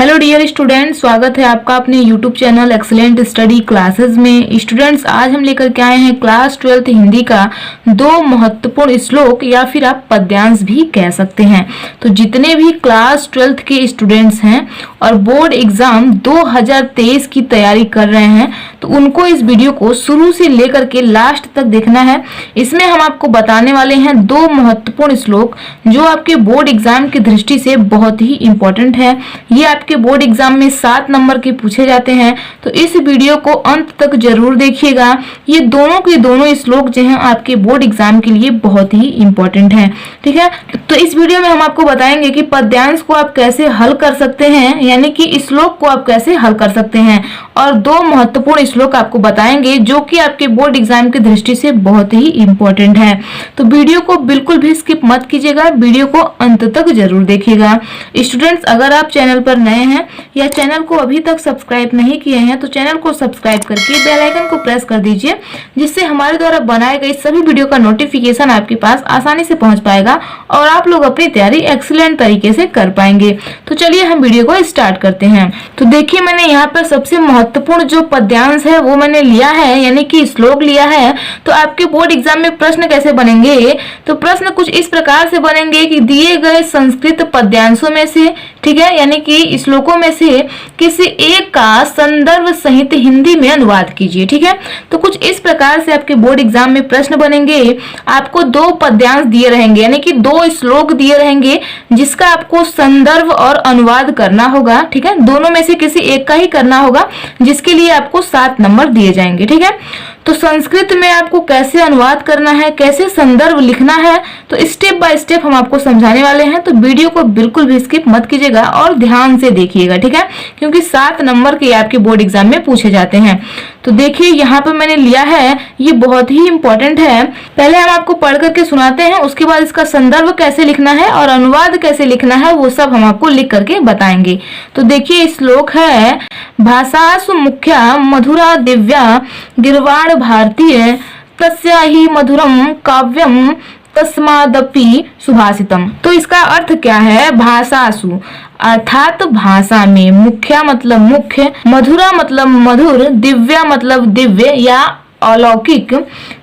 Hello dear student, स्वागत है आपका अपने YouTube channel excellent study classes में। स्टूडेंट्स, आज हम लेकर के आए हैं क्लास 12th हिंदी का दो महत्वपूर्ण श्लोक या फिर आप पद्यांश भी कह सकते हैं। तो जितने भी क्लास 12th के स्टूडेंट्स हैं और बोर्ड एग्जाम 2023 की तैयारी कर रहे हैं तो उनको इस वीडियो को शुरू से लेकर के लास्ट तक देखना है। इसमें हम आपको बताने वाले हैं दो महत्वपूर्ण श्लोक जो आपके बोर्ड एग्जाम की दृष्टि से बहुत ही इंपॉर्टेंट है। ये आपके बोर्ड एग्जाम में 7 नंबर के पूछे जाते हैं, तो इस वीडियो को अंत तक जरूर देखिएगा। ये दोनों के दोनों श्लोक जो हैं आपके बोर्ड एग्जाम के लिए बहुत ही इंपॉर्टेंट हैं, ठीक है। तो इस वीडियो में हम आपको बताएंगे कि पद्यांश को आप कैसे हल कर सकते हैं, यानी कि श्लोक को आप कैसे हल कर सकते हैं, और दो महत्वपूर्ण श्लोक आपको बताएंगे जो कि आपके बोर्ड एग्जाम की दृष्टि से बहुत ही इंपॉर्टेंट है। तो वीडियो को बिल्कुल भी स्किप मत कीजिएगा, वीडियो को अंत तक जरूर देखिएगा। स्टूडेंट्स, अगर आप चैनल पर नए हैं या चैनल को अभी तक सब्सक्राइब नहीं किए हैं तो चैनल को सब्सक्राइब करके बेल आइकन को प्रेस कर दीजिए, जिससे हमारे द्वारा बनाए गए सभी वीडियो का नोटिफिकेशन आपके पास आसानी से पहुंच पाएगा और आप लोग अपनी तैयारी एक्सीलेंट तरीके से कर पाएंगे। तो चलिए हम वीडियो को स्टार्ट करते हैं। तो देखिए, मैंने यहाँ पर सबसे महत्वपूर्ण जो पद्यांश है वो मैंने लिया है, यानी कि श्लोक लिया है। तो आपके बोर्ड एग्जाम में प्रश्न कैसे बनेंगे, तो प्रश्न कुछ इस प्रकार से बनेंगे कि दिए गए संस्कृत पद्यांशों में से, ठीक है, यानी कि श्लोकों में से किसी एक का संदर्भ सहित हिंदी में अनुवाद कीजिए, ठीक है। तो कुछ इस प्रकार से आपके बोर्ड एग्जाम में प्रश्न बनेंगे। आपको दो पद्यांश दिए रहेंगे, यानी कि दो श्लोक दिए रहेंगे जिसका आपको संदर्भ और अनुवाद करना होगा, ठीक है। दोनों में से किसी एक का ही करना होगा, जिसके लिए आपको 7 नंबर दिए जाएंगे, ठीक है। तो संस्कृत में आपको कैसे अनुवाद करना है, कैसे संदर्भ लिखना है, तो स्टेप बाय स्टेप हम आपको समझाने वाले हैं। तो वीडियो को बिल्कुल भी स्किप मत कीजिएगा और ध्यान से देखिएगा, ठीक है, क्योंकि 7 नंबर के आपके बोर्ड एग्जाम में पूछे जाते हैं। तो देखिए, यहाँ पर मैंने लिया है, ये बहुत ही इंपॉर्टेंट है। पहले हम आपको पढ़ करके सुनाते हैं, उसके बाद इसका संदर्भ कैसे लिखना है और अनुवाद कैसे लिखना है वो सब हम आपको लिख करके बताएंगे। तो देखिए, श्लोक है, भाषासु मुख्या मधुरा दिव्या गिरवाण भारतीय तस्या ही मधुरम काव्यम तस्मादपि सुभाषितम। तो इसका अर्थ क्या है, भाषासु अर्थात भाषा में, मुख्या मतलब मुख्य, मधुरा मतलब मधुर, दिव्या मतलब दिव्य या अलौकिक,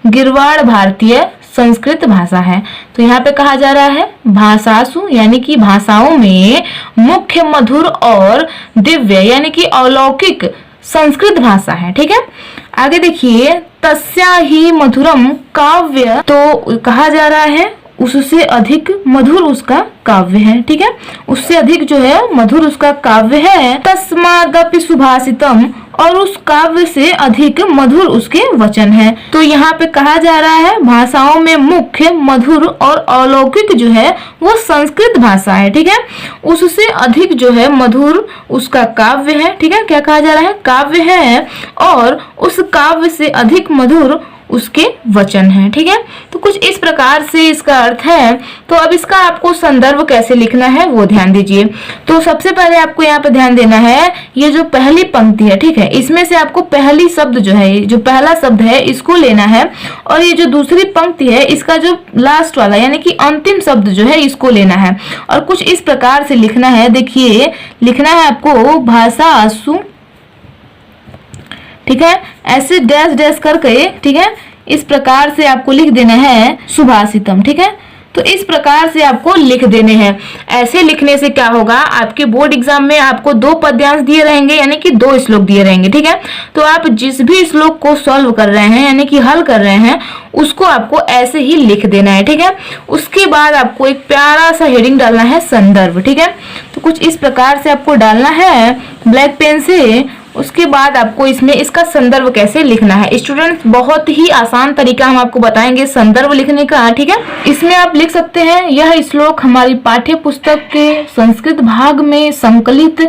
गिरवाड़ भारतीय संस्कृत भाषा है। तो यहाँ पे कहा जा रहा है भाषासु, यानी कि भाषाओं में मुख्य, मधुर और दिव्य यानी कि अलौकिक संस्कृत भाषा है, ठीक है। आगे देखिए, तस्या ही मधुरम काव्य, तो कहा जा रहा है उससे अधिक मधुर उसका काव्य है, ठीक है, उससे अधिक जो है मधुर उसका काव्य है। तस्मादपि सुभाषितम, और उस काव्य से अधिक मधुर उसके वचन है। तो यहाँ पे कहा जा रहा है भाषाओं में मुख्य, मधुर और अलौकिक जो है वो संस्कृत भाषा है, ठीक है, उससे अधिक जो है मधुर उसका काव्य है, ठीक है। क्या कहा जा रहा है, काव्य है और उस काव्य से अधिक मधुर उसके वचन हैं, ठीक है। तो कुछ इस प्रकार से इसका अर्थ है। तो अब इसका आपको संदर्भ कैसे लिखना है वो ध्यान दीजिए। तो सबसे पहले आपको यहाँ पे ध्यान देना है, ये जो पहली पंक्ति है, ठीक है, इसमें से आपको पहली शब्द जो है, जो पहला शब्द है इसको लेना है, और ये जो दूसरी पंक्ति है इसका जो लास्ट वाला यानी कि अंतिम शब्द जो है इसको लेना है, और कुछ इस प्रकार से लिखना है। देखिए, लिखना है आपको भाषासु, ठीक है, ऐसे डैश डैश करके, ठीक है, इस प्रकार से आपको लिख देना है सुभाषितम, ठीक है। तो इस प्रकार से आपको लिख देने हैं। ऐसे लिखने से क्या होगा, आपके बोर्ड एग्जाम में आपको दो पद्यांश दिए रहेंगे, यानी कि दो श्लोक दिए रहेंगे, ठीक है। तो आप जिस भी श्लोक को सॉल्व कर रहे हैं यानी कि हल कर रहे हैं उसको आपको ऐसे ही लिख देना है, ठीक है। उसके बाद आपको एक प्यारा सा हेडिंग डालना है संदर्भ, ठीक है। तो कुछ इस प्रकार से आपको डालना है ब्लैक पेन से। उसके बाद आपको इसमें इसका संदर्भ कैसे लिखना है। स्टूडेंट्स, बहुत ही आसान तरीका हम आपको बताएंगे संदर्भ लिखने का, ठीक है। इसमें आप लिख सकते हैं, यह श्लोक हमारी पाठ्य पुस्तक के संस्कृत भाग में संकलित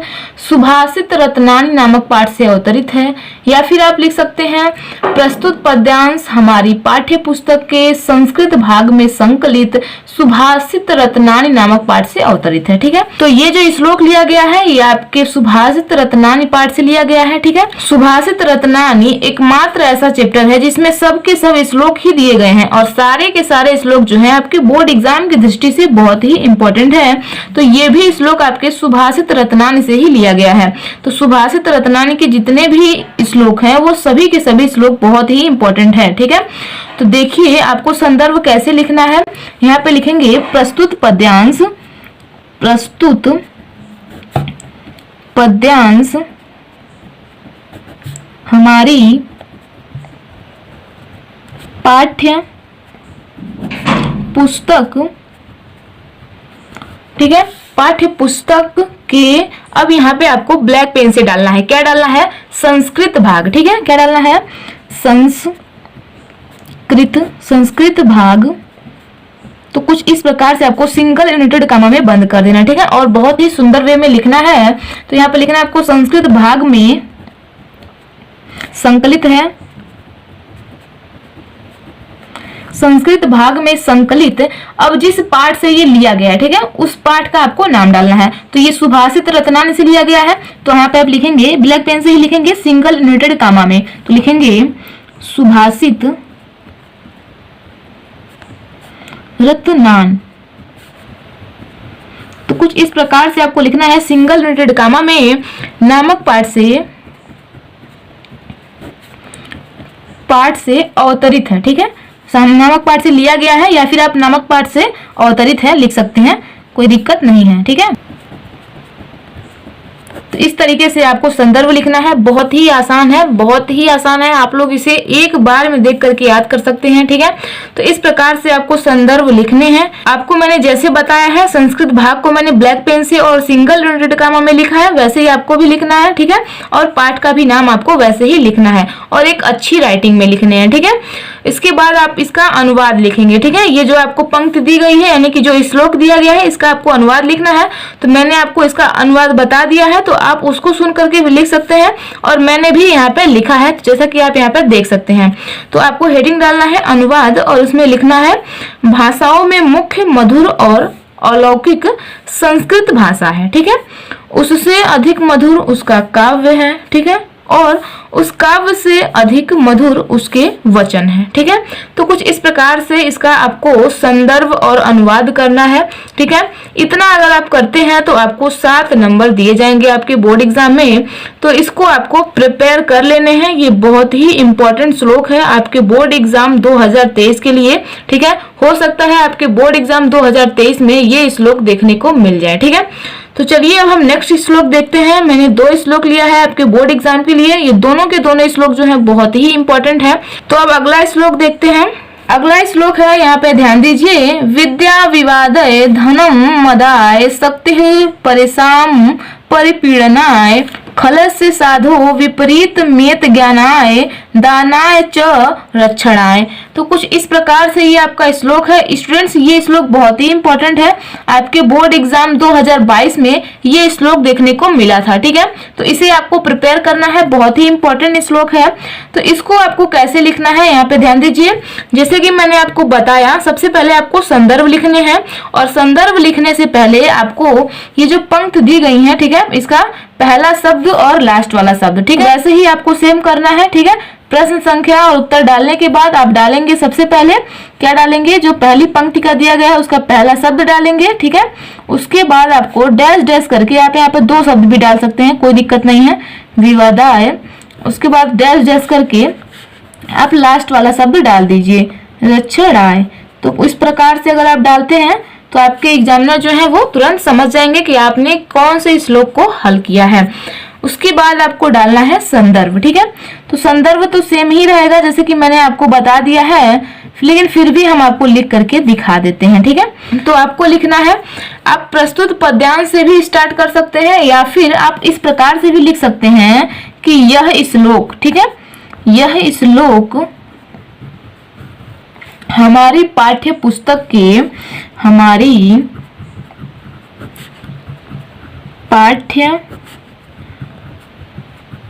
सुभाषित रत्नानी नामक पाठ से अवतरित है, या फिर आप लिख सकते हैं, प्रस्तुत पद्यांश हमारी पाठ्य पुस्तक के संस्कृत भाग में संकलित सुभाषित रत्नानी नामक पाठ से अवतरित है, ठीक है। तो ये जो श्लोक लिया गया है ये आपके सुभाषित रत्नानी पाठ से लिया गया गया है। ठीक है, सुभाषित रत्नानी एकमात्र ऐसा चैप्टर है जिसमें सबके सब श्लोक ही दिए गए हैं और सारे के सारे श्लोक जो है आपके बोर्ड एग्जाम की दृष्टि से बहुत ही इंपॉर्टेंट है। तो ये भी श्लोक आपके सुभाषित रत्नानी से ही लिया गया है। तो सुभाषित रत्नानी के जितने भी श्लोक हैं वो सभी के सभी श्लोक बहुत ही इंपॉर्टेंट है। ठीक है, तो देखिए आपको संदर्भ कैसे लिखना है। यहाँ पे लिखेंगे प्रस्तुत पद्यांश, प्रस्तुत पद्यांश हमारी पाठ्य पुस्तक, ठीक है, पाठ्य पुस्तक के, अब यहाँ पे आपको ब्लैक पेन से डालना है। क्या डालना है? संस्कृत भाग। ठीक है, क्या डालना है? संस्कृत भाग। तो कुछ इस प्रकार से आपको सिंगल यूनिटेड कामा में बंद कर देना। ठीक है, और बहुत ही सुंदर वे में लिखना है। तो यहाँ पे लिखना है आपको संस्कृत भाग में संकलित है, संस्कृत भाग में संकलित। अब जिस पाठ से ये लिया गया है, ठीक है, उस पाठ का आपको नाम डालना है। तो ये सुभाषित रत्नानी से लिया गया है, तो यहाँ पे आप लिखेंगे, ब्लैक पेन से ही लिखेंगे सिंगल यूनिटेड कामा में। तो लिखेंगे सुभाषित रत्नान। तो कुछ इस प्रकार से आपको लिखना है सिंगल यूनिटेड कामा में नामक पाठ से अवतरित है। ठीक है, नामक पाठ से लिया गया है या फिर आप नामक पाठ से अवतरित है लिख सकते हैं, कोई दिक्कत नहीं है। ठीक है, तो इस तरीके से आपको संदर्भ लिखना है। बहुत ही आसान है, बहुत ही आसान है। आप लोग इसे एक बार में देख करके याद कर सकते हैं। ठीक है, तो इस प्रकार से आपको संदर्भ लिखने हैं। आपको मैंने जैसे बताया है, संस्कृत भाग को मैंने ब्लैक पेन से और सिंगल यूनिटेड कामा में लिखा है, वैसे ही आपको भी लिखना है। ठीक है, और पाठ का भी नाम आपको वैसे ही लिखना है और एक अच्छी राइटिंग में लिखने हैं। ठीक है, इसके बाद आप इसका अनुवाद लिखेंगे। ठीक है, ये जो आपको पंक्ति दी गई है, यानी कि जो श्लोक दिया गया है, इसका आपको अनुवाद लिखना है। तो मैंने आपको इसका अनुवाद बता दिया है, तो आप उसको सुन करके भी लिख सकते हैं और मैंने भी यहाँ पे लिखा है, जैसा कि आप यहाँ पे देख सकते हैं। तो आपको हेडिंग डालना है अनुवाद और उसमें लिखना है भाषाओं में मुख्य, मधुर और अलौकिक संस्कृत भाषा है। ठीक है, उससे अधिक मधुर उसका काव्य है। ठीक है, और उस काव्य से अधिक मधुर उसके वचन है। ठीक है, तो कुछ इस प्रकार से इसका आपको संदर्भ और अनुवाद करना है। ठीक है, इतना अगर आप करते हैं तो आपको 7 नंबर दिए जाएंगे आपके बोर्ड एग्जाम में। तो इसको आपको प्रिपेयर कर लेने हैं। ये बहुत ही इंपॉर्टेंट श्लोक है आपके बोर्ड एग्जाम 2023 के लिए। ठीक है, हो सकता है आपके बोर्ड एग्जाम 2023 में ये श्लोक देखने को मिल जाए। ठीक है, तो चलिए अब हम नेक्स्ट श्लोक देखते हैं। मैंने 2 श्लोक लिया है आपके बोर्ड एग्जाम के लिए। ये दोनों के दोनों श्लोक जो है बहुत ही इंपॉर्टेंट है। तो अब अगला श्लोक देखते हैं। अगला श्लोक है, यहाँ पे ध्यान दीजिए, विद्या विवादय धनम मदाय शक्ति परेशान परिपीड़नाय खलस्य साधो विपरीत मेत ज्ञानाय दानाय च रक्षणाय। तो कुछ इस प्रकार से ये आपका श्लोक है। स्टूडेंट्स, ये श्लोक बहुत ही इंपॉर्टेंट है। आपके बोर्ड एग्जाम 2022 में ये श्लोक देखने को मिला था। ठीक है, तो इसे आपको प्रिपेयर करना है, बहुत ही इंपॉर्टेंट श्लोक है। तो इसको आपको कैसे लिखना है, यहाँ पे ध्यान दीजिए। जैसे कि मैंने आपको बताया, सबसे पहले आपको संदर्भ लिखने हैं और संदर्भ लिखने से पहले आपको ये जो पंक्ति दी गई है, ठीक है, इसका पहला शब्द और लास्ट वाला शब्द, ठीक है, वैसे ही आपको सेम करना है। ठीक है, प्रश्न संख्या और उत्तर डालने के बाद आप डालेंगे, सबसे पहले क्या डालेंगे, जो पहली पंक्ति का दिया गया है उसका पहला शब्द डालेंगे। ठीक है, उसके बाद आपको डैश डैश करके आप यहाँ पे 2 शब्द भी डाल सकते हैं, कोई दिक्कत नहीं है, विवादाय। उसके बाद डैश डैश करके आप लास्ट वाला शब्द डाल दीजिए, रक्षणाय। तो इस प्रकार से अगर आप डालते हैं तो आपके एग्जामिनर जो है वो तुरंत समझ जाएंगे कि आपने कौन से श्लोक को हल किया है। उसके बाद आपको डालना है संदर्भ। ठीक है, तो संदर्भ तो सेम ही रहेगा जैसे कि मैंने आपको बता दिया है, लेकिन फिर भी हम आपको लिख करके दिखा देते हैं। ठीक है, तो आपको लिखना है, आप प्रस्तुत पद्यांश से भी स्टार्ट कर सकते हैं या फिर आप इस प्रकार से भी लिख सकते हैं कि यह श्लोक, ठीक है, यह श्लोक हमारी पाठ्य पुस्तक के, हमारी पाठ्य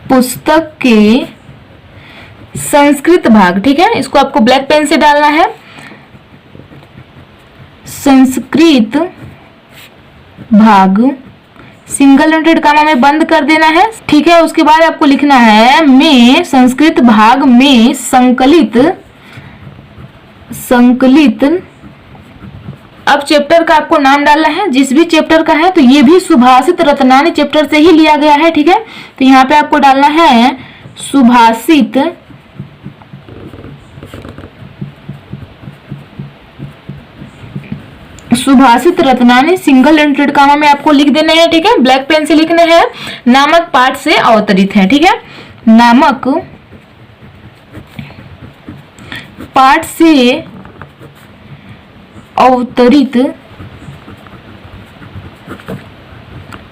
पुस्तक के संस्कृत भाग, ठीक है, इसको आपको ब्लैक पेन से डालना है, संस्कृत भाग सिंगल इन्वर्टेड कामा में बंद कर देना है, ठीक है। उसके बाद आपको लिखना है में संस्कृत भाग में संकलित। अब चैप्टर का आपको नाम डालना है, जिस भी चैप्टर का है, तो ये भी सुभाषित रत्नानी चैप्टर से ही लिया गया है, ठीक है। तो यहाँ पे आपको डालना है सुभाषित रत्नानी सिंगल इन्वर्टेड कामा में आपको लिख देना है, ठीक है। ब्लैक पेन से लिखना है, नामक पाठ से अवतरित है, ठीक है। नामक पाठ से अवतरित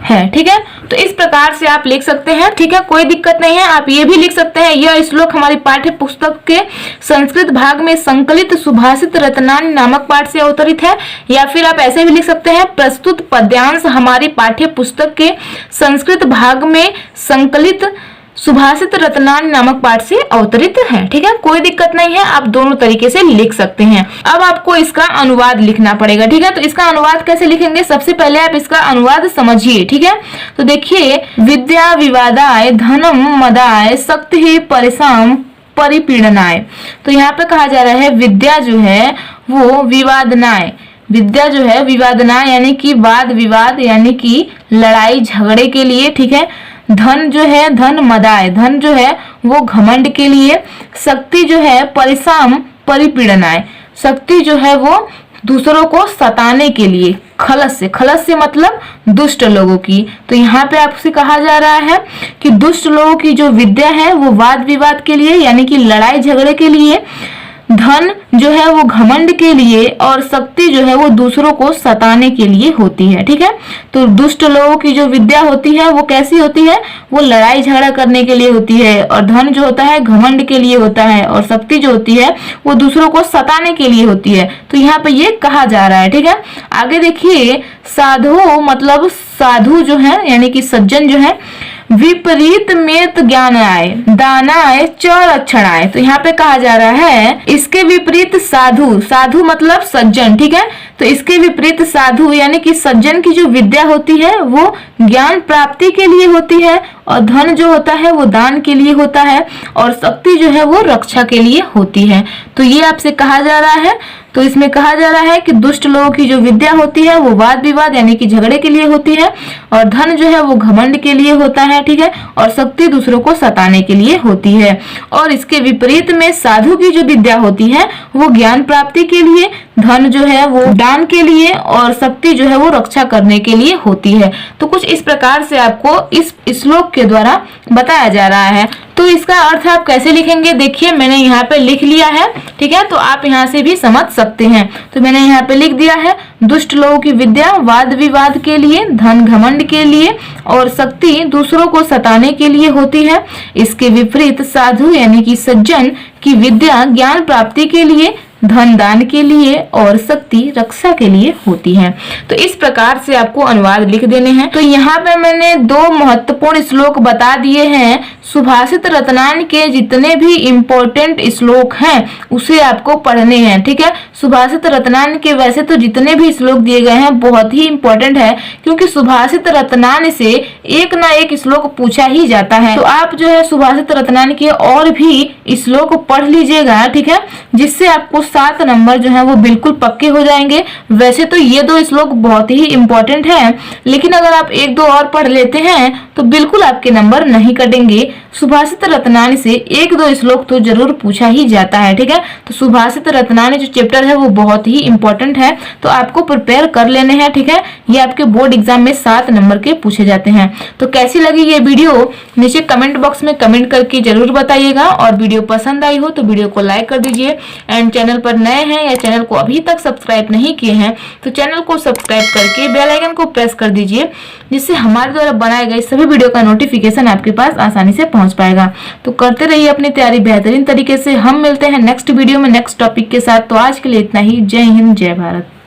है, ठीक है। तो इस प्रकार से आप लिख सकते हैं, ठीक है, कोई दिक्कत नहीं है। आप ये भी लिख सकते हैं, यह श्लोक हमारी पाठ्य पुस्तक के संस्कृत भाग में संकलित सुभाषित रत्नानी नामक पाठ से अवतरित है, या फिर आप ऐसे भी लिख सकते हैं, प्रस्तुत पद्यांश हमारी पाठ्य पुस्तक के संस्कृत भाग में संकलित सुभाषित रत्नानी नामक पाठ से अवतरित है, ठीक है। कोई दिक्कत नहीं है, आप दोनों तरीके से लिख सकते हैं। अब आपको इसका अनुवाद लिखना पड़ेगा, ठीक है। तो इसका अनुवाद कैसे लिखेंगे, सबसे पहले आप इसका अनुवाद समझिए, ठीक है। तो देखिए, विद्या विवादाय धनम मदाय शक्ति परिसाम परिपीड़नाय। तो यहाँ पे कहा जा रहा है विद्या जो है वो विवादनाय, विद्या जो है विवादनाय यानी कि वाद विवाद यानी कि लड़ाई झगड़े के लिए, ठीक है। धन जो है धन मदाय, धन जो है वो घमंड के लिए। शक्ति जो है परिसाम परिपीड़नाय, शक्ति जो है वो दूसरों को सताने के लिए। खलस से मतलब दुष्ट लोगों की। तो यहाँ पे आपसे कहा जा रहा है कि दुष्ट लोगों की जो विद्या है वो वाद विवाद के लिए यानी कि लड़ाई झगड़े के लिए, धन जो है वो घमंड के लिए, और शक्ति जो है वो दूसरों को सताने के लिए होती है, ठीक है। तो दुष्ट लोगों की जो विद्या होती है वो कैसी होती है, वो लड़ाई झगड़ा करने के लिए होती है, और धन जो होता है घमंड के लिए होता है, और शक्ति जो होती है वो दूसरों को सताने के लिए होती है। तो यहाँ पे ये कहा जा रहा है, ठीक है। आगे देखिए, साधु मतलब साधु जो है यानी कि सज्जन जो है, विपरीत मेत ज्ञान आए दानाय च रक्षणाय। तो यहाँ पे कहा जा रहा है इसके विपरीत साधु, साधु मतलब सज्जन, ठीक है। तो इसके विपरीत साधु यानी कि सज्जन की जो विद्या होती है वो ज्ञान प्राप्ति के लिए होती है, और धन जो होता है वो दान के लिए होता है, और शक्ति जो है वो रक्षा के लिए होती है। तो ये आपसे कहा जा रहा है। तो इसमें कहा जा रहा है कि दुष्ट लोगों की जो विद्या होती है वो वाद विवाद यानी कि झगड़े के लिए होती है, और धन जो है वो घमंड के लिए होता है, ठीक है, और शक्ति दूसरों को सताने के लिए होती है। और इसके विपरीत में साधु की जो विद्या होती है वो ज्ञान प्राप्ति के लिए, धन जो है वो दान के लिए, और शक्ति जो है वो रक्षा करने के लिए होती है। तो कुछ इस प्रकार से आपको इस श्लोक के द्वारा बताया जा रहा है। तो इसका अर्थ आप कैसे लिखेंगे, देखिए मैंने यहाँ पे लिख लिया है, ठीक है। तो आप यहाँ से भी समझ सकते हैं। तो मैंने यहाँ पे लिख दिया है, दुष्ट लोगों की विद्या वाद विवाद के लिए, धन घमंड के लिए, और शक्ति दूसरों को सताने के लिए होती है। इसके विपरीत साधु यानी कि सज्जन की विद्या ज्ञान प्राप्ति के लिए, धन दान के लिए, और शक्ति रक्षा के लिए होती है। तो इस प्रकार से आपको अनुवाद लिख देने हैं। तो यहाँ पे मैंने दो महत्वपूर्ण श्लोक बता दिए हैं। सुभाषित रत्नानी के जितने भी इम्पोर्टेंट श्लोक हैं उसे आपको पढ़ने हैं, ठीक है। सुभाषित रत्नानी के वैसे तो जितने भी श्लोक दिए गए हैं बहुत ही इम्पोर्टेंट है, क्योंकि सुभाषित रत्नानी से एक ना एक श्लोक पूछा ही जाता है। तो आप जो है सुभाषित रत्नानी के और भी श्लोक पढ़ लीजिएगा, ठीक है, जिससे आपको 7 नंबर जो है वो बिल्कुल पक्के हो जाएंगे। वैसे तो ये 2 श्लोक बहुत ही इम्पोर्टेंट है, लेकिन अगर आप 1-2 और पढ़ लेते हैं तो बिल्कुल आपके नंबर नहीं कटेंगे। सुभाषित रत्नानी से 1-2 श्लोक तो जरूर पूछा ही जाता है, ठीक है। तो सुभाषित रत्नानी जो चैप्टर है वो बहुत ही इम्पोर्टेंट है, तो आपको प्रिपेयर कर लेने हैं, ठीक है। ये आपके बोर्ड एग्जाम में 7 नंबर के पूछे जाते हैं। तो कैसी लगी ये वीडियो नीचे कमेंट बॉक्स में कमेंट करके जरूर बताइएगा, और वीडियो पसंद आई हो तो वीडियो को लाइक कर दीजिए। एंड चैनल पर नए हैं या चैनल को अभी तक सब्सक्राइब नहीं किए हैं तो चैनल को सब्सक्राइब करके बेल आइकन को प्रेस कर दीजिए, जिससे हमारे द्वारा बनाए गए सभी वीडियो का नोटिफिकेशन आपके पास आसानी से पहुंच पाएगा। तो करते रहिए अपनी तैयारी बेहतरीन तरीके से। हम मिलते हैं नेक्स्ट वीडियो में नेक्स्ट टॉपिक के साथ। तो आज के लिए इतना ही। जय हिंद, जय भारत।